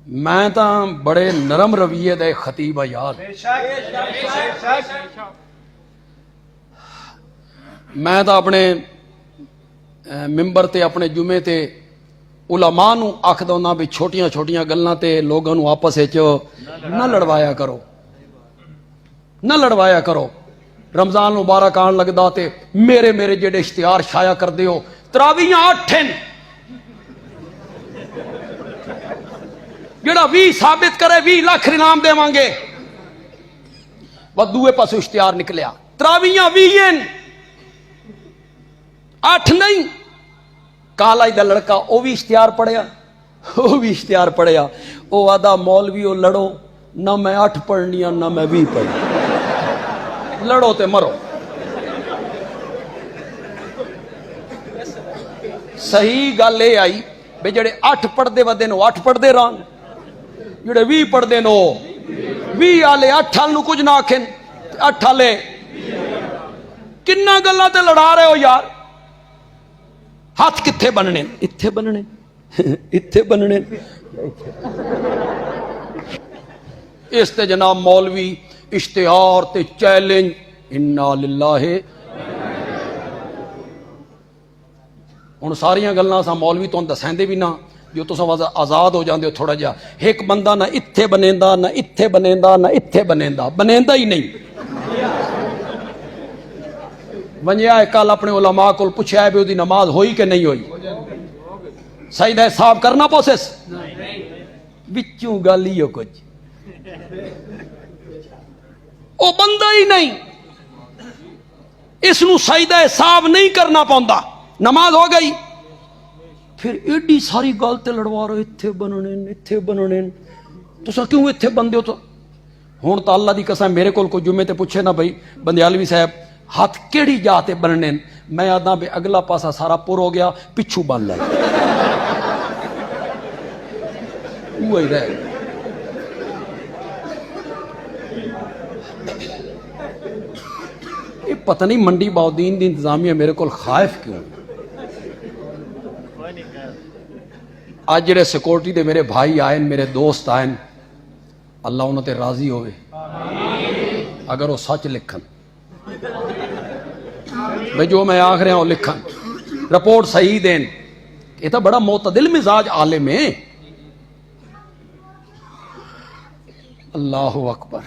میں تاں بڑے نرم رویے دے خطیب ہے یار. میں تاں اپنے ممبر تے اپنے جمعے تے علماء نو آکھدا ہوندا بھی چھوٹیاں چھوٹیاں گلاں تے لوگاں نو آپس وچ نہ لڑوایا کرو، نہ لڑوایا کرو. رمضان مبارک آن لگدا تے میرے جڑے اشتہار شائع کر دیو تراویاں 8 ہیں، جڑا 20 ثابت کرے 20 لاکھ انعام دیواں گے. دوے پاسوں اشتہار نکلیا تراویاں 20 ہیں 8 نہیں. کالا دا لڑکا او بھی اشتہار پڑھیا، او آدھا مولوی او لڑو نہ میں 8 پڑھنیاں نہ میں 20 پڑھنی، لڑو تے مرو. صحیح گل یہ آئی بے جڑے 8 پڑھدے ودے نو 8 پڑھدے رہن، جڑے 20 پڑھدے نو 20 آلے 8 آل نو کچھ نہ آکھن 8 آلے کنہ گلاں تے لڑا رہے ہو یار. ہاتھ کتھے بننے؟ اتھے بننے اتھے بننے. اس تے جناب مولوی اشتہار تے چیلنج انا للہ. ہن ساریاں گلاں اساں مولوی تو دسیندے بھی نہ جو تساں آزاد ہو جاندے ہو تھوڑا جا. ایک بندہ نہ اتھے بنیندا نہ اتھے بنیندا نہ اتھے بنیندا ہی نہیں. ونجیا کل اپنے علماء کو پوچھا ہے بھی وہ نماز ہوئی کہ نہیں ہوئی، سجدہ حساب کرنا پوسس بچوں گل ہی ہو کچھ او بندہ ہی نہیں، اس نو سجدہ حساب نہیں کرنا پوندا، نماز ہو گئی. پھر ایڈی ساری گل تے لڑوا رہے اتھے بننے تساں کیوں اتھے بندے ہو. تو ہن تو اللہ دی قسم میرے کول کوئی جمعے تے پوچھے نا بھائی بندیالوی صاحب ہاتھ کیڑی جا تے بننے، میں آدھا بھی اگلا پاسا سارا پر ہو گیا پچھو بن لے وہی رہ. یہ پتہ نہیں منڈی باؤدین دی انتظامیہ میرے کول خائف کیوں. آج جڑے سیکورٹی دے میرے بھائی آئے میرے دوست آئے اللہ انہوں تے راضی ہوئے اگر وہ سچ لکھن بھئی جو میں آخ رہا ہوں لکھن رپورٹ صحیح دین. یہ تو بڑا معتدل مزاج عالم ہے. اللہ اکبر.